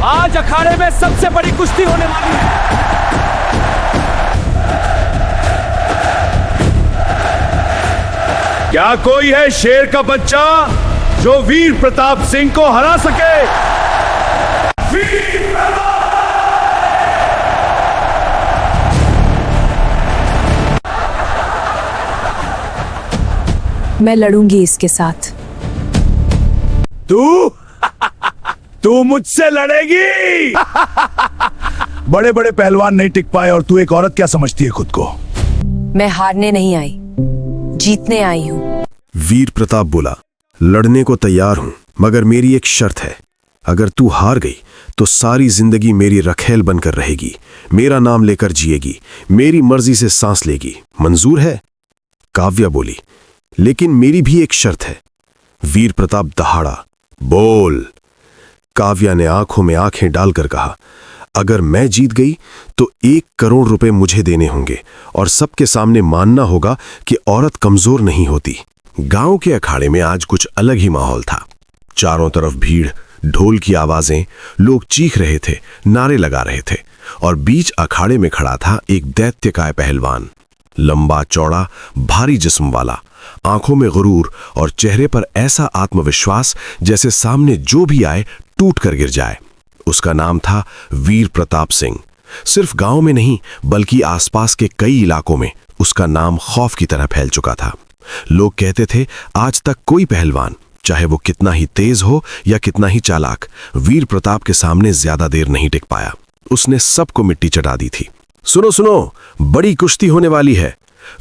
आज अखाड़े में सबसे बड़ी कुश्ती होने वाली है। क्या कोई है शेर का बच्चा जो वीर प्रताप सिंह को हरा सके? वीर प्रताप! मैं लड़ूंगी इसके साथ। तू तू मुझसे लड़ेगी? बड़े बड़े पहलवान नहीं टिक पाए और तू एक औरत क्या समझती है खुद को? मैं हारने नहीं आई, जीतने आई हूँ। वीर प्रताप बोला, लड़ने को तैयार हूं, मगर मेरी एक शर्त है। अगर तू हार गई तो सारी जिंदगी मेरी रखेल बनकर रहेगी, मेरा नाम लेकर जिएगी, मेरी मर्जी से सांस लेगी। मंजूर है? काव्या बोली, लेकिन मेरी भी एक शर्त है। वीर प्रताप दहाड़ा, बोल। काव्या ने आंखों में आंखें डालकर कहा, अगर मैं जीत गई तो 1 करोड़ रुपए मुझे देने होंगे और सबके सामने मानना होगा कि औरत कमजोर नहीं होती। गांव के अखाड़े में आज कुछ अलग ही माहौल था। चारों तरफ भीड़, ढोल की आवाजें, लोग चीख रहे थे, नारे लगा रहे थे और बीच अखाड़े में खड़ा था एक दैत्यकाय पहलवान, लंबा चौड़ा, भारी जिस्म वाला, आंखों में गुरूर और चेहरे पर ऐसा आत्मविश्वास जैसे सामने जो भी आए टूट कर गिर जाए। उसका नाम था वीर प्रताप सिंह। सिर्फ गांव में नहीं बल्कि आसपास के कई इलाकों में उसका नाम खौफ की तरह फैल चुका था। लोग कहते थे, आज तक कोई पहलवान, चाहे वो कितना ही तेज हो या कितना ही चालाक, वीर प्रताप के सामने ज्यादा देर नहीं टिक पाया। उसने सबको मिट्टी चटा दी थी। सुनो सुनो, बड़ी कुश्ती होने वाली है।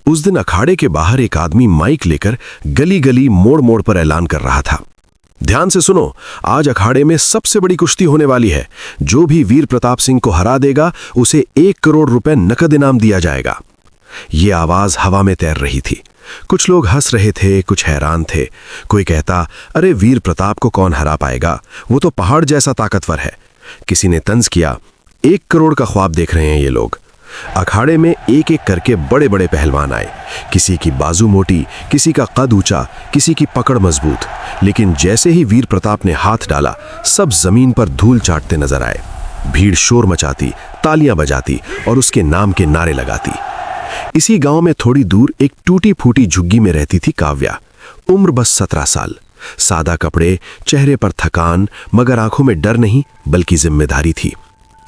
उस दिन अखाड़े के बाहर एक आदमी माइक लेकर गली गली मोड़ मोड़ पर ऐलान कर रहा था, ध्यान से सुनो, आज अखाड़े में सबसे बड़ी कुश्ती होने वाली है। जो भी वीर प्रताप सिंह को हरा देगा उसे 1 करोड़ रुपए नकद इनाम दिया जाएगा। ये आवाज हवा में तैर रही थी। कुछ लोग हंस रहे थे, कुछ हैरान थे। कोई कहता, अरे वीर प्रताप को कौन हरा पाएगा, वो तो पहाड़ जैसा ताकतवर है। किसी ने तंज किया, 1 करोड़ का ख्वाब देख रहे हैं ये लोग। अखाड़े में एक एक करके बड़े बड़े पहलवान आए। किसी की बाजू मोटी, किसी का कद ऊंचा, किसी की पकड़ मजबूत। लेकिन जैसे ही वीर प्रताप ने हाथ डाला, सब जमीन पर धूल चाटते नजर आए। भीड़ शोर मचाती, तालियां बजाती और उसके नाम के नारे लगाती। इसी गांव में थोड़ी दूर एक टूटी फूटी झुग्गी में रहती थी काव्या। उम्र बस 17 साल। सादा कपड़े, चेहरे पर थकान, मगर आंखों में डर नहीं बल्कि जिम्मेदारी थी।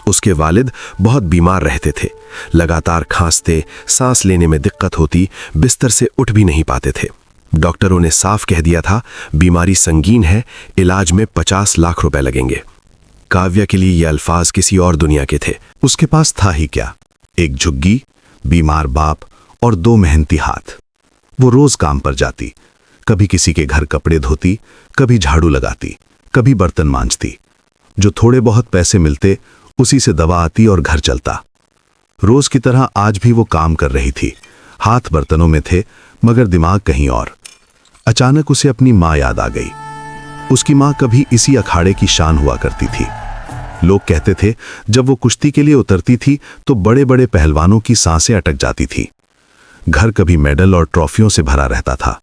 उसके वालिद बहुत बीमार रहते थे, लगातार खांसते, सांस लेने में दिक्कत होती, बिस्तर से उठ भी नहीं पाते थे। डॉक्टरों ने साफ कह दिया था, बीमारी संगीन है, इलाज में 50 लाख रुपए लगेंगे। काव्या के लिए ये अल्फाज किसी और दुनिया के थे। उसके पास था ही क्या, एक झुग्गी, बीमार बाप और 2 मेहनती हाथ। वो रोज काम पर जाती, कभी किसी के घर कपड़े धोती, कभी झाड़ू लगाती, कभी बर्तन मांजती। जो थोड़े बहुत पैसे मिलते उसी से दवा आती और घर चलता। रोज की तरह आज भी वो काम कर रही थी। हाथ बर्तनों में थे मगर दिमाग कहीं और। अचानक उसे अपनी माँ याद आ गई। उसकी माँ कभी इसी अखाड़े की शान हुआ करती थी। लोग कहते थे, जब वो कुश्ती के लिए उतरती थी तो बड़े बड़े पहलवानों की सांसें अटक जाती थी। घर कभी मेडल और ट्रॉफियों से भरा रहता था।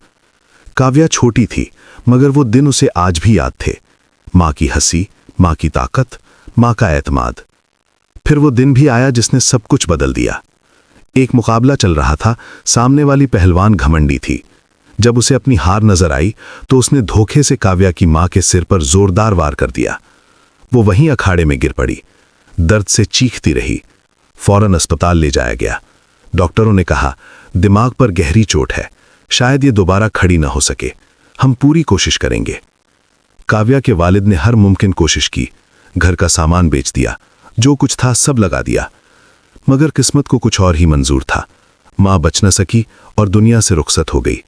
काव्या छोटी थी मगर वो दिन उसे आज भी याद थे। माँ की हंसी, माँ की ताकत, माँ का एतमाद। फिर वो दिन भी आया जिसने सब कुछ बदल दिया। एक मुकाबला चल रहा था। सामने वाली पहलवान घमंडी थी। जब उसे अपनी हार नजर आई तो उसने धोखे से काव्या की माँ के सिर पर जोरदार वार कर दिया। वो वहीं अखाड़े में गिर पड़ी, दर्द से चीखती रही। फौरन अस्पताल ले जाया गया। डॉक्टरों ने कहा, दिमाग पर गहरी चोट है, शायद ये दोबारा खड़ी ना हो सके, हम पूरी कोशिश करेंगे। काव्या के वालिद ने हर मुमकिन कोशिश की, घर का सामान बेच दिया, जो कुछ था सब लगा दिया, मगर किस्मत को कुछ और ही मंजूर था। मां बच न सकी और दुनिया से रुखसत हो गई।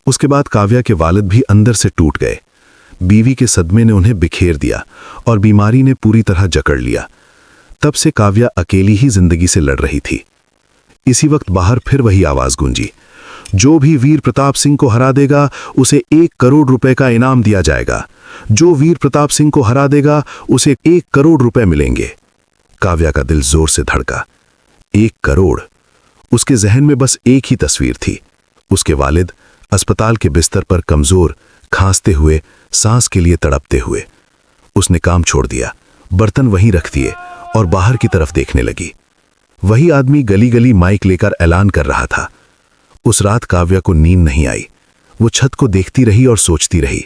उसके बाद काव्या के वालिद भी अंदर से टूट गए। बीवी के सदमे ने उन्हें बिखेर दिया और बीमारी ने पूरी तरह जकड़ लिया। तब से काव्या अकेली ही जिंदगी से लड़ रही थी। इसी वक्त बाहर फिर वही आवाज गूंजी, जो भी वीर प्रताप सिंह को हरा देगा उसे 1 करोड़ रुपए का इनाम दिया जाएगा। जो वीर प्रताप सिंह को हरा देगा उसे 1 करोड़ रुपए मिलेंगे। काव्या का दिल जोर से धड़का। 1 करोड़। उसके जहन में बस एक ही तस्वीर थी, उसके वालिद अस्पताल के बिस्तर पर कमजोर, खांसते हुए, सांस के लिए तड़पते हुए। उसने काम छोड़ दिया, बर्तन वहीं रख दिए और बाहर की तरफ देखने लगी। वही आदमी गली गली माइक लेकर ऐलान कर रहा था। उस रात काव्या को नींद नहीं आई। वो छत को देखती रही और सोचती रही,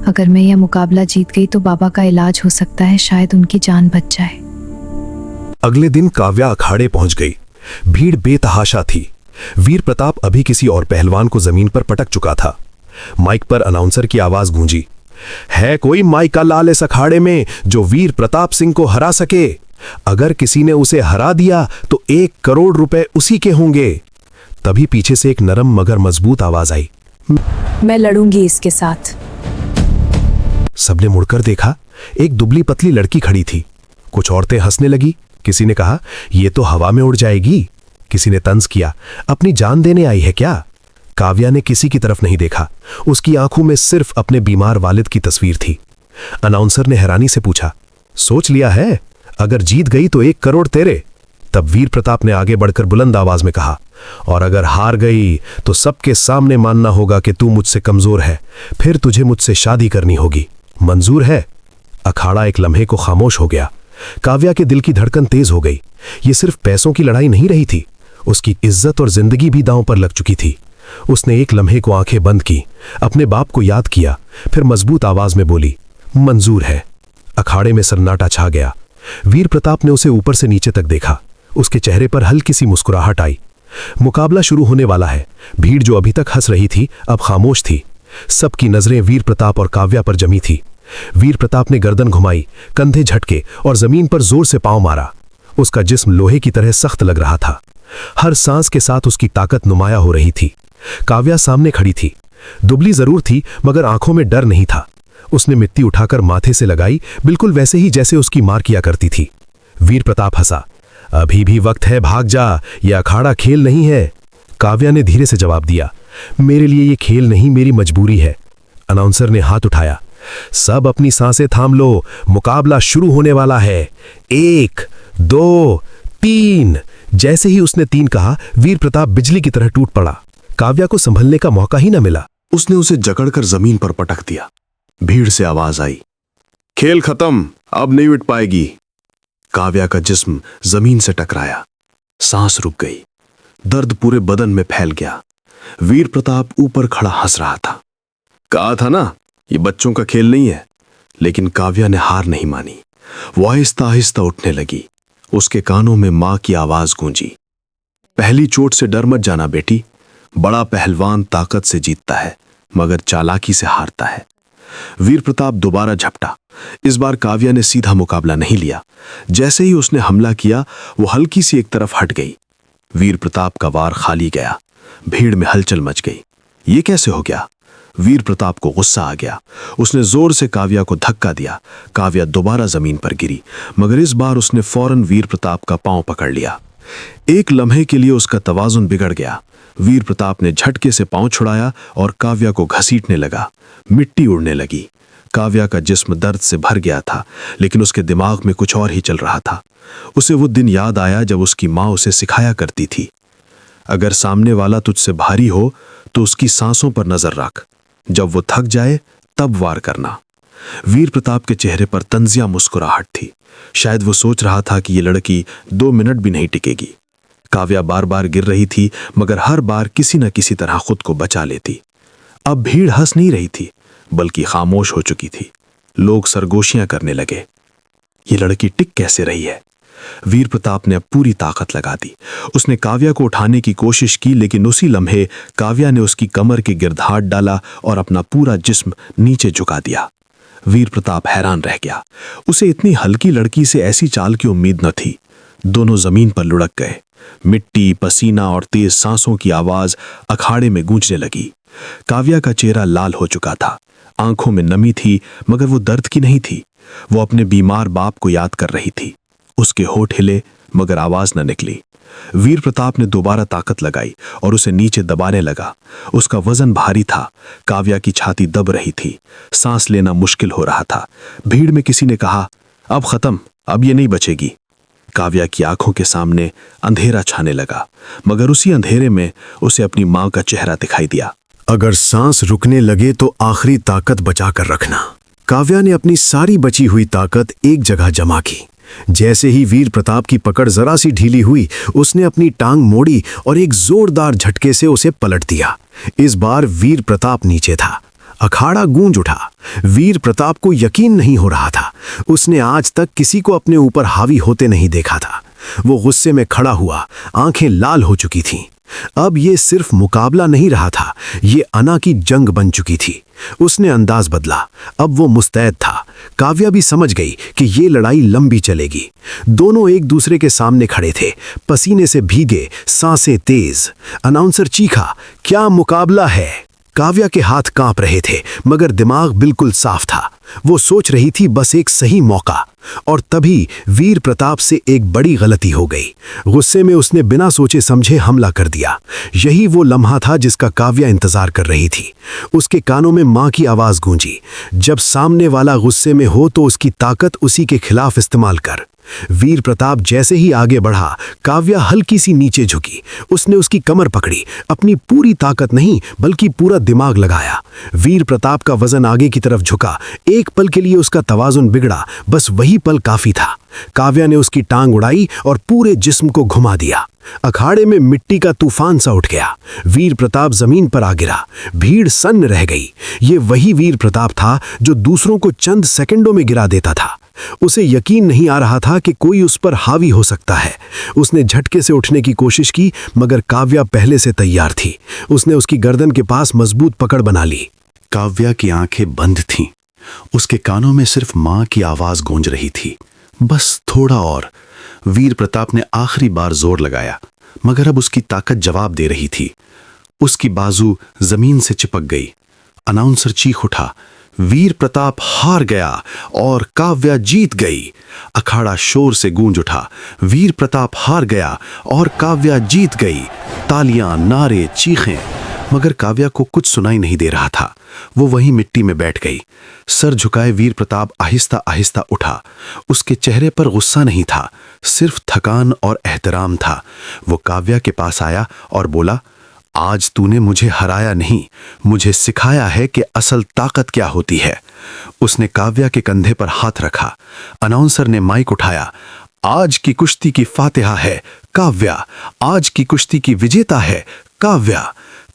अगर मैं यह मुकाबला जीत गई तो बाबा का इलाज हो सकता है, शायद उनकी जान बच जाए। अगले दिन काव्या अखाड़े पहुंच गई। भीड़ बेतहाशा थी। वीर प्रताप अभी किसी और पहलवान को जमीन पर पटक चुका था। माइक पर अनाउंसर की आवाज गूंजी, है कोई माइक का लाल इस अखाड़े में जो वीर प्रताप सिंह को हरा सके? अगर किसी ने उसे हरा दिया तो 1 करोड़ रुपए उसी के होंगे। तभी पीछे से एक नरम मगर मजबूत आवाज आई, मैं लड़ूंगी इसके साथ। सबने मुड़कर देखा। एक दुबली पतली लड़की खड़ी थी। कुछ औरतें हंसने लगी। किसी ने कहा, ये तो हवा में उड़ जाएगी। किसी ने तंज किया, अपनी जान देने आई है क्या? काव्या ने किसी की तरफ नहीं देखा। उसकी आंखों में सिर्फ अपने बीमार वालिद की तस्वीर थी। अनाउंसर ने हैरानी से पूछा, सोच लिया है? अगर जीत गई तो 1 करोड़ तेरे। तब वीर प्रताप ने आगे बढ़कर बुलंद आवाज में कहा, और अगर हार गई तो सबके सामने मानना होगा कि तू मुझसे कमजोर है, फिर तुझे मुझसे शादी करनी होगी। मंजूर है? अखाड़ा एक लम्हे को खामोश हो गया। काव्या के दिल की धड़कन तेज हो गई। ये सिर्फ पैसों की लड़ाई नहीं रही थी, उसकी इज्जत और जिंदगी भी दांव पर लग चुकी थी। उसने एक लम्हे को आंखें बंद की, अपने बाप को याद किया, फिर मजबूत आवाज में बोली, मंजूर है। अखाड़े में सन्नाटा छा गया। वीर प्रताप ने उसे ऊपर से नीचे तक देखा। उसके चेहरे पर हल्की सी मुस्कुराहट आई। मुकाबला शुरू होने वाला है। भीड़ जो अभी तक हंस रही थी अब खामोश थी। सबकी नजरें वीर प्रताप और काव्या पर जमी थी। वीर प्रताप ने गर्दन घुमाई, कंधे झटके और जमीन पर जोर से पांव मारा। उसका जिस्म लोहे की तरह सख्त लग रहा था। हर सांस के साथ उसकी ताकत नुमाया हो रही थी। काव्या सामने खड़ी थी। दुबली जरूर थी मगर आंखों में डर नहीं था। उसने मिट्टी उठाकर माथे से लगाई, बिल्कुल वैसे ही जैसे उसकी मां किया करती थी। वीर प्रताप हंसा, अभी भी वक्त है, भाग जा, यह अखाड़ा खेल नहीं है। काव्या ने धीरे से जवाब दिया, मेरे लिए ये खेल नहीं, मेरी मजबूरी है। अनाउंसर ने हाथ उठाया, सब अपनी सांसें थाम लो, मुकाबला शुरू होने वाला है। 1, 2, 3। जैसे ही उसने 3 कहा, वीर प्रताप बिजली की तरह टूट पड़ा। काव्या को संभलने का मौका ही न मिला। उसने उसे जकड़कर जमीन पर पटक दिया। भीड़ से आवाज आई, खेल खत्म, अब नहीं उठ पाएगी। काव्या का जिस्म जमीन से टकराया। सांस रुक गई। दर्द पूरे बदन में फैल गया। वीर प्रताप ऊपर खड़ा हंस रहा था। कहा था ना, ये बच्चों का खेल नहीं है। लेकिन काव्या ने हार नहीं मानी। वो आहिस्ता आहिस्ता उठने लगी। उसके कानों में मां की आवाज गूंजी, पहली चोट से डर मत जाना बेटी। बड़ा पहलवान ताकत से जीतता है मगर चालाकी से हारता है। वीर प्रताप दोबारा झपटा। इस बार काव्या ने सीधा मुकाबला नहीं लिया। जैसे ही उसने हमला किया, वो हल्की सी एक तरफ हट गई। वीर प्रताप का वार खाली गया। भीड़ में हलचल मच गई। ये कैसे हो गया? वीर प्रताप को गुस्सा आ गया। उसने जोर से काव्या को धक्का दिया। काव्या दोबारा जमीन पर गिरी, मगर इस बार उसने फौरन वीर प्रताप का पांव पकड़ लिया। एक लम्हे के लिए उसका तवाजुन बिगड़ गया। वीर प्रताप ने झटके से पांव छुड़ाया और काव्या को घसीटने लगा। मिट्टी उड़ने लगी। काव्या का जिस्म दर्द से भर गया था, लेकिन उसके दिमाग में कुछ और ही चल रहा था। उसे वो दिन याद आया जब उसकी माँ उसे सिखाया करती थी, अगर सामने वाला तुझसे भारी हो तो उसकी सांसों पर नजर रख, जब वो थक जाए तब वार करना। वीर प्रताप के चेहरे पर तंजिया मुस्कुराहट थी। शायद वो सोच रहा था कि ये लड़की 2 मिनट भी नहीं टिकेगी। काव्या बार बार गिर रही थी, मगर हर बार किसी न किसी तरह खुद को बचा लेती। अब भीड़ हंस नहीं रही थी, बल्कि खामोश हो चुकी थी। लोग सरगोशियां करने लगे, ये लड़की टिक कैसे रही है? वीर प्रताप ने अब पूरी ताकत लगा दी। उसने काव्या को उठाने की कोशिश की, लेकिन उसी लम्हे काव्या ने उसकी कमर के गिर्द हाथ डाला और अपना पूरा जिस्म नीचे झुका दिया। वीर प्रताप हैरान रह गया। उसे इतनी हल्की लड़की से ऐसी चाल की उम्मीद न थी। दोनों जमीन पर लुढ़क गए। मिट्टी, पसीना और तेज सांसों की आवाज अखाड़े में गूंजने लगी। काव्या का चेहरा लाल हो चुका था। आंखों में नमी थी, मगर वो दर्द की नहीं थी। वो अपने बीमार बाप को याद कर रही थी। उसके होठ हिले, मगर आवाज न निकली। वीर प्रताप ने दोबारा ताकत लगाई और उसे नीचे दबाने लगा। उसका वजन भारी था। काव्या की छाती दब रही थी। सांस लेना मुश्किल हो रहा था। भीड़ में किसी ने कहा, अब खत्म, अब ये नहीं बचेगी। काव्या की आंखों के सामने अंधेरा छाने लगा, मगर उसी अंधेरे में उसे अपनी मां का चेहरा दिखाई दिया। अगर सांस रुकने लगे तो आखिरी ताकत बचा कर रखना। काव्या ने अपनी सारी बची हुई ताकत एक जगह जमा की। जैसे ही वीर प्रताप की पकड़ जरा सी ढीली हुई, उसने अपनी टांग मोड़ी और एक जोरदार झटके से उसे पलट दिया। इस बार वीर प्रताप नीचे था। अखाड़ा गूंज उठा। वीर प्रताप को यकीन नहीं हो रहा था। उसने आज तक किसी को अपने ऊपर हावी होते नहीं देखा था। वो गुस्से में खड़ा हुआ, आंखें लाल हो चुकी थीं। अब ये सिर्फ मुकाबला नहीं रहा था, ये अना की जंग बन चुकी थी। उसने अंदाज बदला। अब वो मुस्तैद था। काव्या भी समझ गई कि ये लड़ाई लंबी चलेगी। दोनों एक दूसरे के सामने खड़े थे, पसीने से भीगे, सांसें तेज। अनाउंसर चीखा, क्या मुकाबला है? काव्या के हाथ कांप रहे थे, मगर दिमाग बिल्कुल साफ था। वो सोच रही थी बस एक सही मौका। और तभी वीर प्रताप से एक बड़ी गलती हो गई। गुस्से में उसने बिना सोचे समझे हमला कर दिया। यही वो लम्हा था जिसका काव्या इंतजार कर रही थी। उसके कानों में मां की आवाज गूंजी, जब सामने वाला गुस्से में हो तो उसकी ताकत उसी के खिलाफ इस्तेमाल कर। वीर प्रताप जैसे ही आगे बढ़ा, काव्या हल्की सी नीचे झुकी। उसने उसकी कमर पकड़ी, अपनी पूरी ताकत नहीं बल्कि पूरा दिमाग लगाया। वीर प्रताप का वजन आगे की तरफ झुका। एक पल के लिए उसका तवाजुन बिगड़ा, बस वही पल काफी था। काव्या ने उसकी टांग उड़ाई और पूरे जिस्म को घुमा दिया। अखाड़े में मिट्टी का तूफान सा उठ गया। वीर प्रताप जमीन पर आ गिरा। भीड़ सन्न रह गई। ये वही वीर प्रताप था जो दूसरों को चंद सेकंडों में गिरा देता था। उसे यकीन नहीं आ रहा था कि कोई उस पर हावी हो सकता है। उसने झटके से उठने की कोशिश की, मगर काव्या पहले से तैयार थी। उसने उसकी गर्दन के पास मजबूत पकड़ बना ली। काव्या की आंखें बंद थीं। उसके कानों में सिर्फ मां की आवाज गूंज रही थी, बस थोड़ा और। वीर प्रताप ने आखिरी बार जोर लगाया, मगर अब उसकी ताकत जवाब दे रही थी। उसकी बाजू जमीन से चिपक गई। अनाउंसर चीख उठा, वीर प्रताप हार गया और काव्या जीत गई। अखाड़ा शोर से गूंज उठा, वीर प्रताप हार गया और काव्या जीत गई। तालियां, नारे, चीखें, मगर काव्या को कुछ सुनाई नहीं दे रहा था। वो वहीं मिट्टी में बैठ गई। सर झुकाए वीर प्रताप आहिस्ता आहिस्ता उठा। उसके चेहरे पर गुस्सा नहीं था, सिर्फ थकान और एहतराम था। वो काव्या के पास आया और बोला, आज तूने मुझे हराया नहीं, मुझे सिखाया है कि असल ताकत क्या होती है। उसने काव्या के कंधे पर हाथ रखा। अनाउंसर ने माइक उठाया, आज की कुश्ती की फातिहा है काव्या, आज की कुश्ती की विजेता है काव्या।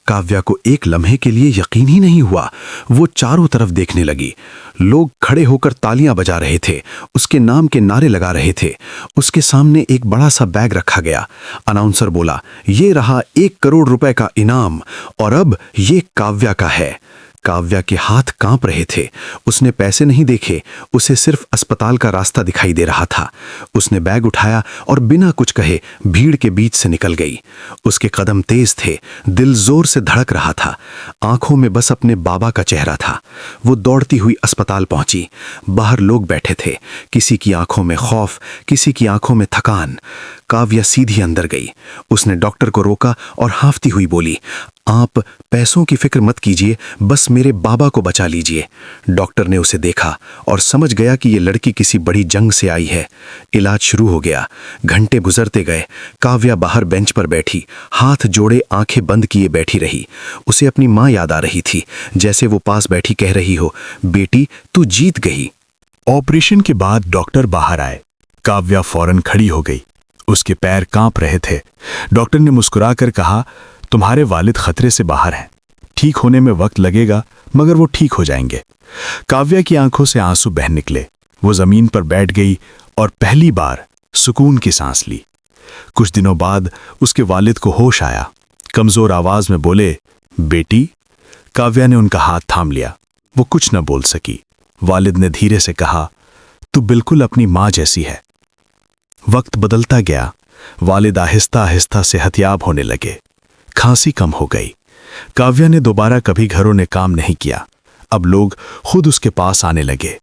काव्या को एक लम्हे के लिए यकीन ही नहीं हुआ। वो चारों तरफ देखने लगी। लोग खड़े होकर तालियां बजा रहे थे, उसके नाम के नारे लगा रहे थे। उसके सामने एक बड़ा सा बैग रखा गया। अनाउंसर बोला, ये रहा 1 करोड़ रुपए का इनाम और अब ये काव्या का है। काव्या के हाथ कांप रहे थे। उसने पैसे नहीं देखे, उसे सिर्फ अस्पताल का रास्ता दिखाई दे रहा था। उसने बैग उठाया और बिना कुछ कहे भीड़ के बीच से निकल गई। उसके कदम तेज थे, दिल जोर से धड़क रहा था। आंखों में बस अपने बाबा का चेहरा था। वो दौड़ती हुई अस्पताल पहुंची। बाहर लोग बैठे थे, किसी की आंखों में खौफ, किसी की आंखों में थकान। काव्या सीधी अंदर गई। उसने डॉक्टर को रोका और हांफती हुई बोली, आप पैसों की फिक्र मत कीजिए, बस मेरे बाबा को बचा लीजिए। डॉक्टर ने उसे देखा और समझ गया कि ये लड़की किसी बड़ी जंग से आई है। इलाज शुरू हो गया। घंटे गुजरते गए। काव्या बाहर बेंच पर बैठी, हाथ जोड़े आंखें बंद किए बैठी रही। उसे अपनी मां याद आ रही थी, जैसे वो पास बैठी कह रही हो, बेटी तू जीत गई। ऑपरेशन के बाद डॉक्टर बाहर आए। काव्या फौरन खड़ी हो गई। उसके पैर कांप रहे थे। डॉक्टर ने मुस्कुराकर कहा, तुम्हारे वालिद खतरे से बाहर हैं, ठीक होने में वक्त लगेगा मगर वो ठीक हो जाएंगे। काव्या की आंखों से आंसू बह निकले। वो जमीन पर बैठ गई और पहली बार सुकून की सांस ली। कुछ दिनों बाद उसके वालिद को होश आया। कमजोर आवाज में बोले, बेटी। काव्या ने उनका हाथ थाम लिया। वो कुछ न बोल सकी। वालिद ने धीरे से कहा, तू बिल्कुल अपनी मां जैसी है। वक्त बदलता गया। वालिद आहिस्ता आहिस्ता सेहतयाब होने लगे। खांसी कम हो गई। काव्या ने दोबारा कभी घरों ने काम नहीं किया। अब लोग खुद उसके पास आने लगे।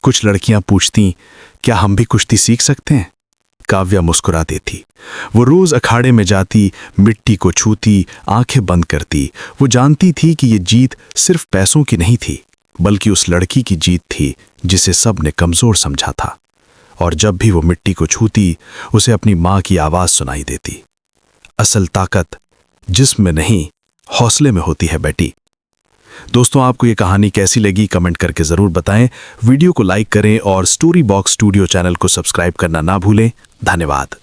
कुछ लड़कियां पूछती, क्या हम भी कुश्ती सीख सकते हैं? काव्या मुस्कुरा देती। वो रोज अखाड़े में जाती, मिट्टी को छूती, आंखें बंद करती। वो जानती थी कि ये जीत सिर्फ पैसों की नहीं थी, बल्कि उस लड़की की जीत थी जिसे सब ने कमजोर समझा था। और जब भी वो मिट्टी को छूती, उसे अपनी मां की आवाज सुनाई देती, असल ताकत जिस्म में नहीं हौसले में होती है बेटी। दोस्तों, आपको ये कहानी कैसी लगी कमेंट करके ज़रूर बताएं। वीडियो को लाइक करें और स्टोरी बॉक्स स्टूडियो चैनल को सब्सक्राइब करना ना भूलें। धन्यवाद।